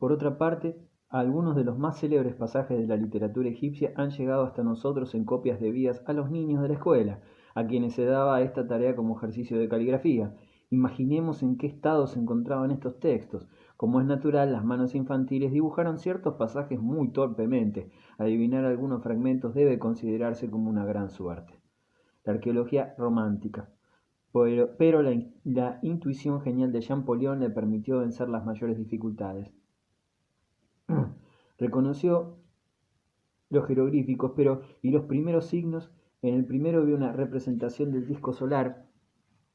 Por otra parte, algunos de los más célebres pasajes de la literatura egipcia han llegado hasta nosotros en copias debidas a los niños de la escuela, a quienes se daba esta tarea como ejercicio de caligrafía. Imaginemos en qué estado se encontraban estos textos. Como es natural, las manos infantiles dibujaron ciertos pasajes muy torpemente. Adivinar algunos fragmentos debe considerarse como una gran suerte. La arqueología romántica. Pero la intuición genial de Champollion le permitió vencer las mayores dificultades. Reconoció los jeroglíficos, y los primeros signos. En el primero vio una representación del disco solar,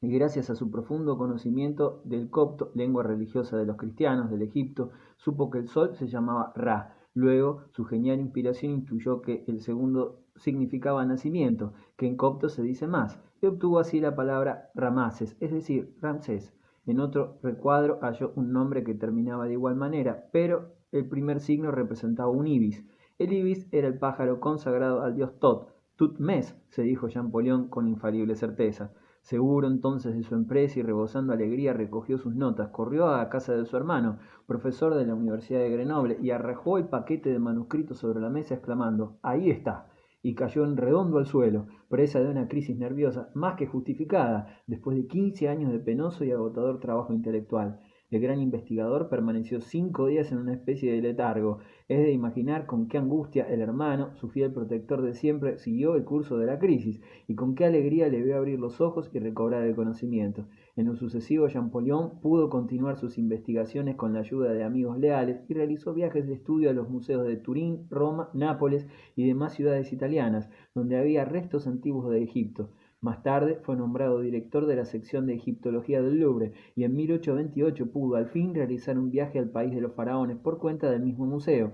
y gracias a su profundo conocimiento del copto, lengua religiosa de los cristianos del Egipto, supo que el sol se llamaba Ra. Luego, su genial inspiración intuyó que el segundo significaba nacimiento, que en copto se dice más, y obtuvo así la palabra Ramases, es decir, Ramsés. En otro recuadro halló un nombre que terminaba de igual manera, pero el primer signo representaba un ibis. El ibis era el pájaro consagrado al dios Tot. Tutmes, se dijo Champollion con infalible certeza. Seguro entonces de su empresa y rebosando alegría recogió sus notas, corrió a la casa de su hermano, profesor de la Universidad de Grenoble, y arrojó el paquete de manuscritos sobre la mesa exclamando «¡Ahí está!» y cayó en redondo al suelo, presa de una crisis nerviosa más que justificada, después de 15 años de penoso y agotador trabajo intelectual. El gran investigador permaneció 5 días en una especie de letargo. Es de imaginar con qué angustia el hermano, su fiel protector de siempre, siguió el curso de la crisis, y con qué alegría le vio abrir los ojos y recobrar el conocimiento. En lo sucesivo, Champollion pudo continuar sus investigaciones con la ayuda de amigos leales y realizó viajes de estudio a los museos de Turín, Roma, Nápoles y demás ciudades italianas, donde había restos antiguos de Egipto. Más tarde fue nombrado director de la sección de egiptología del Louvre y en 1828 pudo al fin realizar un viaje al país de los faraones por cuenta del mismo museo.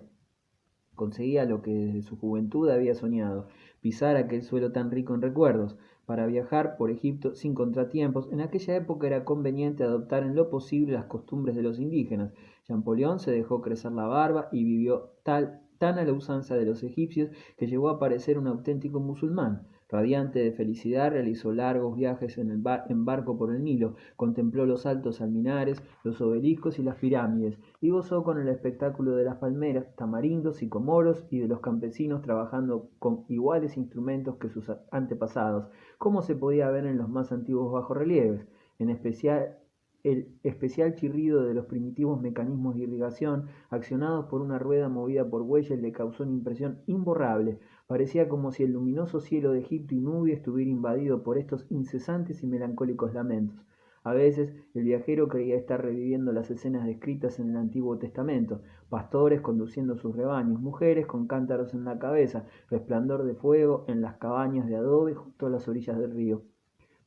Conseguía lo que desde su juventud había soñado, pisar aquel suelo tan rico en recuerdos. Para viajar por Egipto sin contratiempos, en aquella época era conveniente adoptar en lo posible las costumbres de los indígenas. Champollion se dejó crecer la barba y vivió tan a la usanza de los egipcios que llegó a parecer un auténtico musulmán. Radiante de felicidad, realizó largos viajes en barco por el Nilo, contempló los altos alminares, los obeliscos y las pirámides, y gozó con el espectáculo de las palmeras, tamarindos, sicomoros y de los campesinos trabajando con iguales instrumentos que sus antepasados, como se podía ver en los más antiguos bajorrelieves, en especial el especial chirrido de los primitivos mecanismos de irrigación, accionados por una rueda movida por bueyes, le causó una impresión imborrable. Parecía como si el luminoso cielo de Egipto y Nubia estuviera invadido por estos incesantes y melancólicos lamentos. A veces el viajero creía estar reviviendo las escenas descritas en el Antiguo Testamento: pastores conduciendo sus rebaños, mujeres con cántaros en la cabeza, resplandor de fuego en las cabañas de adobe junto a las orillas del río.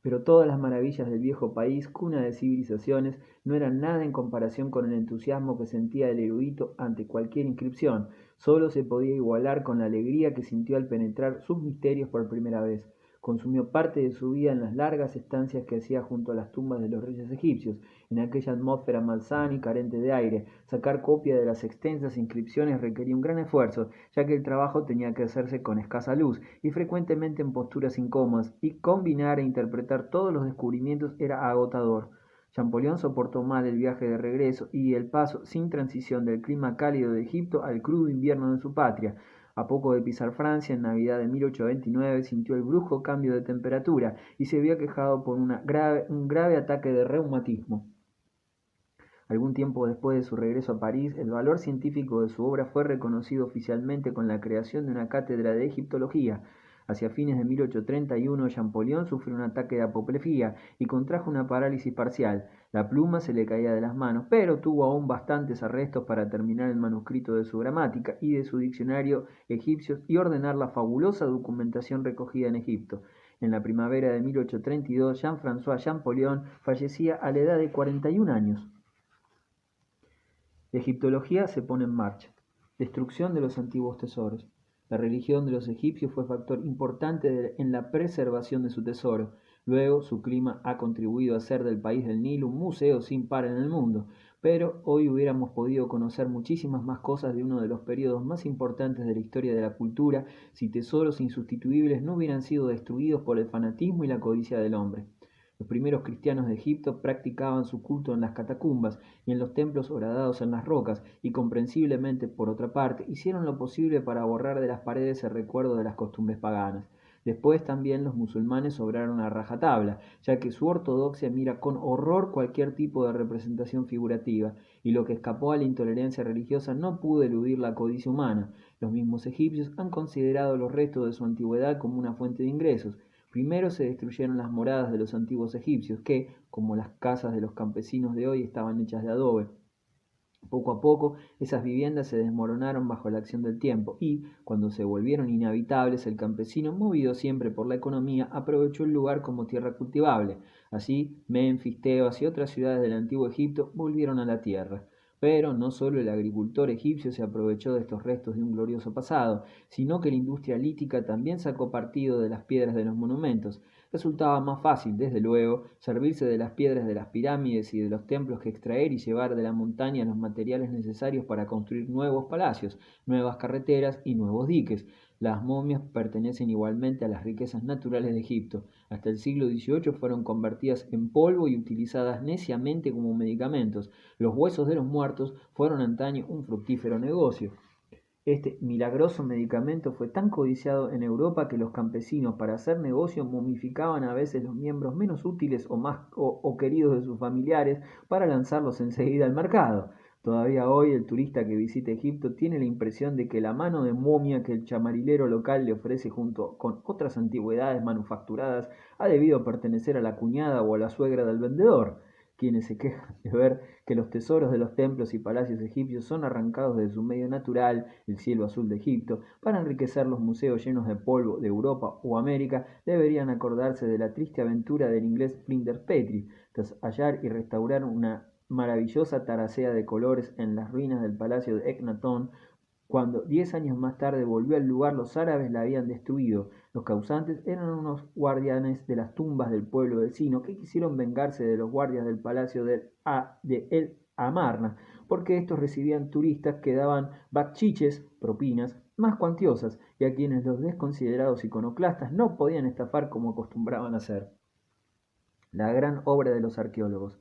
Pero todas las maravillas del viejo país, cuna de civilizaciones, no eran nada en comparación con el entusiasmo que sentía el erudito ante cualquier inscripción. Solo se podía igualar con la alegría que sintió al penetrar sus misterios por primera vez. Consumió parte de su vida en las largas estancias que hacía junto a las tumbas de los reyes egipcios, en aquella atmósfera malsana y carente de aire. Sacar copia de las extensas inscripciones requería un gran esfuerzo, ya que el trabajo tenía que hacerse con escasa luz y frecuentemente en posturas incómodas, y combinar e interpretar todos los descubrimientos era agotador. Champollion soportó mal el viaje de regreso y el paso sin transición del clima cálido de Egipto al crudo invierno de su patria. A poco de pisar Francia, en Navidad de 1829, sintió el brusco cambio de temperatura y se vio aquejado por un grave ataque de reumatismo. Algún tiempo después de su regreso a París, el valor científico de su obra fue reconocido oficialmente con la creación de una cátedra de egiptología. Hacia fines de 1831, Champollion sufrió un ataque de apoplejía y contrajo una parálisis parcial. La pluma se le caía de las manos, pero tuvo aún bastantes arrestos para terminar el manuscrito de su gramática y de su diccionario egipcios y ordenar la fabulosa documentación recogida en Egipto. En la primavera de 1832, Jean-François Champollion fallecía a la edad de 41 años. La egiptología se pone en marcha. Destrucción de los antiguos tesoros. La religión de los egipcios fue factor importante en la preservación de su tesoro. Luego, su clima ha contribuido a hacer del país del Nilo un museo sin par en el mundo. Pero hoy hubiéramos podido conocer muchísimas más cosas de uno de los periodos más importantes de la historia de la cultura si tesoros insustituibles no hubieran sido destruidos por el fanatismo y la codicia del hombre. Los primeros cristianos de Egipto practicaban su culto en las catacumbas y en los templos horadados en las rocas, y comprensiblemente, por otra parte, hicieron lo posible para borrar de las paredes el recuerdo de las costumbres paganas. Después también los musulmanes obraron a rajatabla, ya que su ortodoxia mira con horror cualquier tipo de representación figurativa, y lo que escapó a la intolerancia religiosa no pudo eludir la codicia humana. Los mismos egipcios han considerado los restos de su antigüedad como una fuente de ingresos. Primero se destruyeron las moradas de los antiguos egipcios, que, como las casas de los campesinos de hoy, estaban hechas de adobe. Poco a poco, esas viviendas se desmoronaron bajo la acción del tiempo y, cuando se volvieron inhabitables, el campesino, movido siempre por la economía, aprovechó el lugar como tierra cultivable. Así, Menfis, Tebas y otras ciudades del antiguo Egipto volvieron a la tierra. Pero no solo el agricultor egipcio se aprovechó de estos restos de un glorioso pasado, sino que la industria lítica también sacó partido de las piedras de los monumentos. Resultaba más fácil, desde luego, servirse de las piedras de las pirámides y de los templos que extraer y llevar de la montaña los materiales necesarios para construir nuevos palacios, nuevas carreteras y nuevos diques. Las momias pertenecen igualmente a las riquezas naturales de Egipto. Hasta el siglo XVIII fueron convertidas en polvo y utilizadas neciamente como medicamentos. Los huesos de los muertos fueron antaño un fructífero negocio. Este milagroso medicamento fue tan codiciado en Europa que los campesinos, para hacer negocio, momificaban a veces los miembros menos útiles o queridos de sus familiares para lanzarlos enseguida al mercado. Todavía hoy el turista que visita Egipto tiene la impresión de que la mano de momia que el chamarilero local le ofrece junto con otras antigüedades manufacturadas ha debido pertenecer a la cuñada o a la suegra del vendedor. Quienes se quejan de ver que los tesoros de los templos y palacios egipcios son arrancados de su medio natural, el cielo azul de Egipto, para enriquecer los museos llenos de polvo de Europa o América, deberían acordarse de la triste aventura del inglés Flinders Petrie, tras hallar y restaurar una maravillosa taracea de colores en las ruinas del palacio de Ecnatón. Cuando 10 años más tarde volvió al lugar, los árabes la habían destruido. Los causantes eran unos guardianes de las tumbas del pueblo vecino que quisieron vengarse de los guardias del palacio de El Amarna, porque estos recibían turistas que daban bachiches, propinas, más cuantiosas, y a quienes los desconsiderados iconoclastas no podían estafar como acostumbraban hacer. La gran obra de los arqueólogos.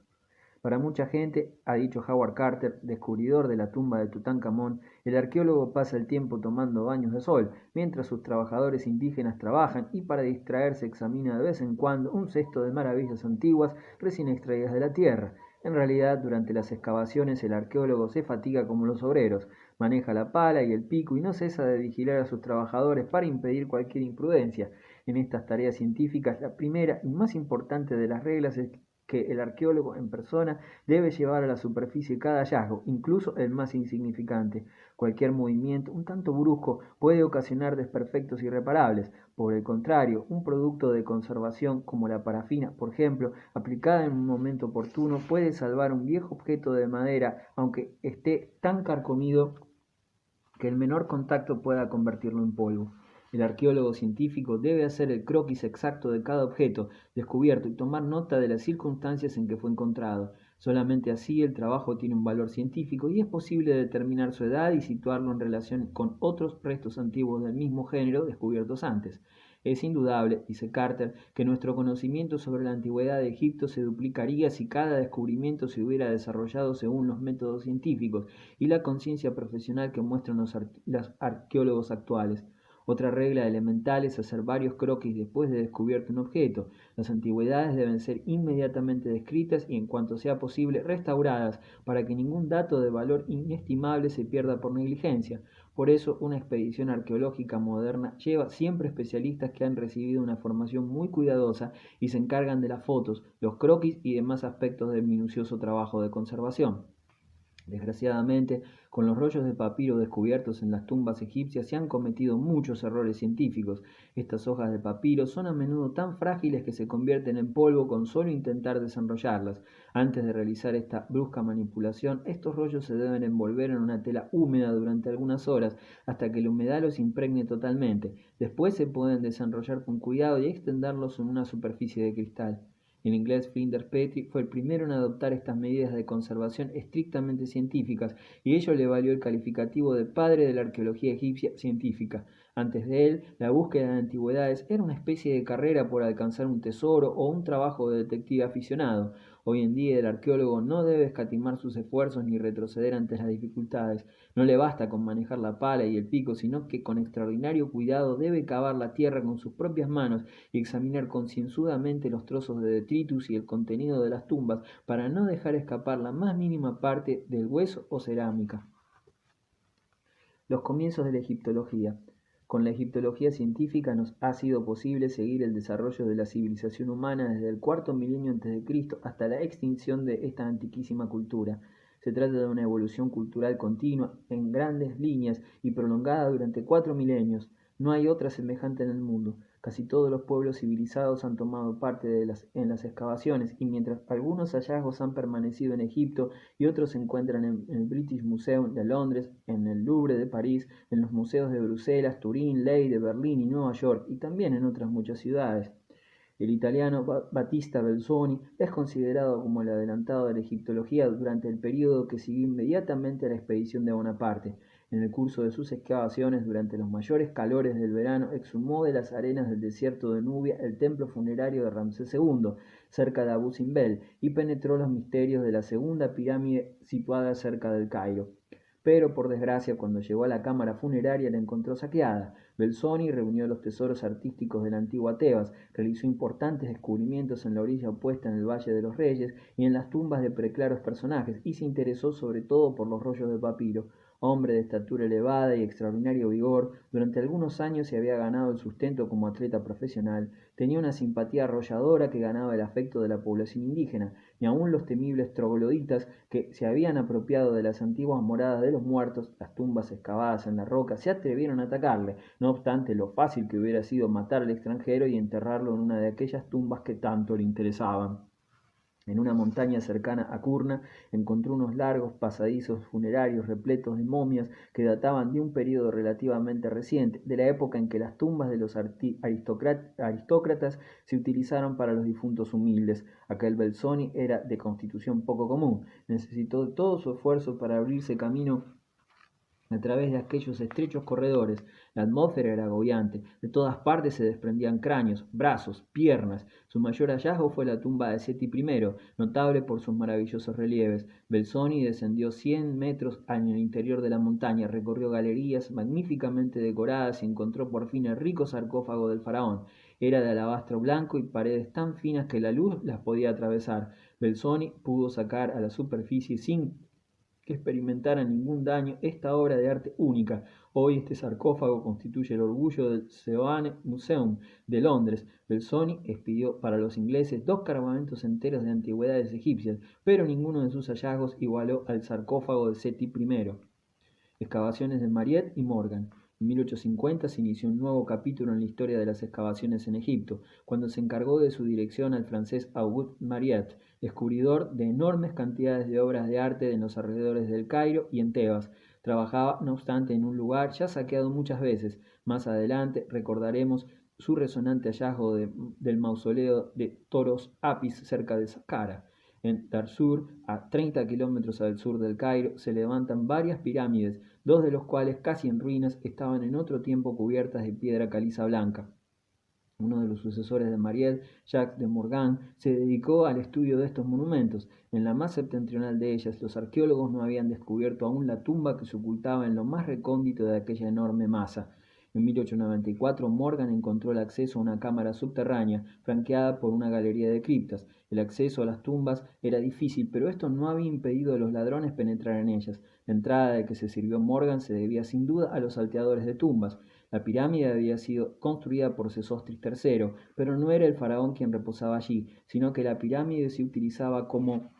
Para mucha gente, ha dicho Howard Carter, descubridor de la tumba de Tutankamón, el arqueólogo pasa el tiempo tomando baños de sol, mientras sus trabajadores indígenas trabajan, y para distraerse examina de vez en cuando un cesto de maravillas antiguas recién extraídas de la tierra. En realidad, durante las excavaciones el arqueólogo se fatiga como los obreros, maneja la pala y el pico y no cesa de vigilar a sus trabajadores para impedir cualquier imprudencia. En estas tareas científicas, la primera y más importante de las reglas es que el arqueólogo en persona debe llevar a la superficie cada hallazgo, incluso el más insignificante. Cualquier movimiento un tanto brusco puede ocasionar desperfectos irreparables. Por el contrario, un producto de conservación como la parafina, por ejemplo, aplicada en un momento oportuno, puede salvar un viejo objeto de madera, aunque esté tan carcomido que el menor contacto pueda convertirlo en polvo. El arqueólogo científico debe hacer el croquis exacto de cada objeto descubierto y tomar nota de las circunstancias en que fue encontrado. Solamente así el trabajo tiene un valor científico y es posible determinar su edad y situarlo en relación con otros restos antiguos del mismo género descubiertos antes. Es indudable, dice Carter, que nuestro conocimiento sobre la antigüedad de Egipto se duplicaría si cada descubrimiento se hubiera desarrollado según los métodos científicos y la conciencia profesional que muestran los arqueólogos actuales. Otra regla elemental es hacer varios croquis después de descubierto un objeto. Las antigüedades deben ser inmediatamente descritas y, en cuanto sea posible, restauradas para que ningún dato de valor inestimable se pierda por negligencia. Por eso, una expedición arqueológica moderna lleva siempre especialistas que han recibido una formación muy cuidadosa y se encargan de las fotos, los croquis y demás aspectos del minucioso trabajo de conservación. Desgraciadamente, con los rollos de papiro descubiertos en las tumbas egipcias se han cometido muchos errores científicos. Estas hojas de papiro son a menudo tan frágiles que se convierten en polvo con solo intentar desenrollarlas. Antes de realizar esta brusca manipulación, estos rollos se deben envolver en una tela húmeda durante algunas horas hasta que la humedad los impregne totalmente. Después se pueden desenrollar con cuidado y extenderlos en una superficie de cristal. El inglés Flinders Petrie fue el primero en adoptar estas medidas de conservación estrictamente científicas, y ello le valió el calificativo de padre de la arqueología egipcia científica. Antes de él, la búsqueda de antigüedades era una especie de carrera por alcanzar un tesoro o un trabajo de detective aficionado. Hoy en día el arqueólogo no debe escatimar sus esfuerzos ni retroceder ante las dificultades. No le basta con manejar la pala y el pico, sino que con extraordinario cuidado debe cavar la tierra con sus propias manos y examinar concienzudamente los trozos de detritus y el contenido de las tumbas para no dejar escapar la más mínima parte del hueso o cerámica. Los comienzos de la egiptología. Con la egiptología científica nos ha sido posible seguir el desarrollo de la civilización humana desde el cuarto milenio a.C. hasta la extinción de esta antiquísima cultura. Se trata de una evolución cultural continua, en grandes líneas y prolongada durante 4 milenios. No hay otra semejante en el mundo. Casi todos los pueblos civilizados han tomado parte en las excavaciones, y mientras algunos hallazgos han permanecido en Egipto y otros se encuentran en el British Museum de Londres, en el Louvre de París, en los museos de Bruselas, Turín, Leiden, Berlín y Nueva York, y también en otras muchas ciudades. El italiano Battista Belzoni es considerado como el adelantado de la egiptología durante el período que siguió inmediatamente a la expedición de Bonaparte. En el curso de sus excavaciones durante los mayores calores del verano, exhumó de las arenas del desierto de Nubia el templo funerario de Ramsés II, cerca de Abu Simbel, y penetró los misterios de la segunda pirámide situada cerca del Cairo. Pero, por desgracia, cuando llegó a la cámara funeraria la encontró saqueada. Belzoni reunió los tesoros artísticos de la antigua Tebas, realizó importantes descubrimientos en la orilla opuesta en el Valle de los Reyes y en las tumbas de preclaros personajes, y se interesó sobre todo por los rollos de papiro. Hombre de estatura elevada y extraordinario vigor, durante algunos años se había ganado el sustento como atleta profesional, tenía una simpatía arrolladora que ganaba el afecto de la población indígena, y aun los temibles trogloditas que se habían apropiado de las antiguas moradas de los muertos, las tumbas excavadas en la roca, se atrevieron a atacarle, no obstante lo fácil que hubiera sido matar al extranjero y enterrarlo en una de aquellas tumbas que tanto le interesaban. En una montaña cercana a Kurna encontró unos largos pasadizos funerarios repletos de momias que databan de un período relativamente reciente, de la época en que las tumbas de los aristócratas se utilizaron para los difuntos humildes. Aquel Belzoni era de constitución poco común, necesitó todo su esfuerzo para abrirse camino a través de aquellos estrechos corredores. La atmósfera era agobiante, de todas partes se desprendían cráneos, brazos, piernas. Su mayor hallazgo fue la tumba de Seti I, notable por sus maravillosos relieves. Belzoni descendió 100 metros en el interior de la montaña, recorrió galerías magníficamente decoradas y encontró por fin el rico sarcófago del faraón. Era de alabastro blanco y paredes tan finas que la luz las podía atravesar. Belzoni pudo sacar a la superficie sin que experimentara ningún daño esta obra de arte única. Hoy este sarcófago constituye el orgullo del Soane Museum de Londres. Belzoni expidió para los ingleses 2 cargamentos enteros de antigüedades egipcias, pero ninguno de sus hallazgos igualó al sarcófago de Seti I. Excavaciones de Mariette y Morgan. En 1850 se inició un nuevo capítulo en la historia de las excavaciones en Egipto, cuando se encargó de su dirección al francés Auguste Mariette, descubridor de enormes cantidades de obras de arte en los alrededores del Cairo y en Tebas. Trabajaba, no obstante, en un lugar ya saqueado muchas veces. Más adelante recordaremos su resonante hallazgo del mausoleo de Toros Apis cerca de Saqqara. En Darsur, a 30 kilómetros al sur del Cairo, se levantan varias pirámides, 2 de los cuales, casi en ruinas, estaban en otro tiempo cubiertas de piedra caliza blanca. Uno de los sucesores de Mariette, Jacques de Morgan, se dedicó al estudio de estos monumentos. En la más septentrional de ellas, los arqueólogos no habían descubierto aún la tumba que se ocultaba en lo más recóndito de aquella enorme masa. En 1894 Morgan encontró el acceso a una cámara subterránea, flanqueada por una galería de criptas. El acceso a las tumbas era difícil, pero esto no había impedido a los ladrones penetrar en ellas. La entrada de que se sirvió Morgan se debía sin duda a los salteadores de tumbas. La pirámide había sido construida por Sesostris III, pero no era el faraón quien reposaba allí, sino que la pirámide se utilizaba como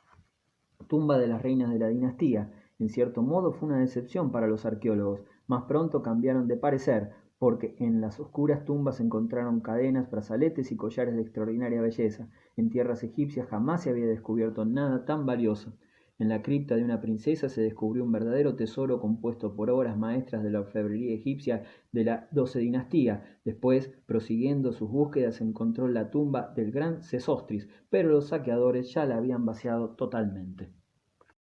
tumba de las reinas de la dinastía. En cierto modo fue una decepción para los arqueólogos. Más pronto cambiaron de parecer, porque en las oscuras tumbas se encontraron cadenas, brazaletes y collares de extraordinaria belleza. En tierras egipcias jamás se había descubierto nada tan valioso. En la cripta de una princesa se descubrió un verdadero tesoro compuesto por obras maestras de la orfebrería egipcia de la 12 dinastía. Después, prosiguiendo sus búsquedas, se encontró la tumba del gran Sesostris, pero los saqueadores ya la habían vaciado totalmente.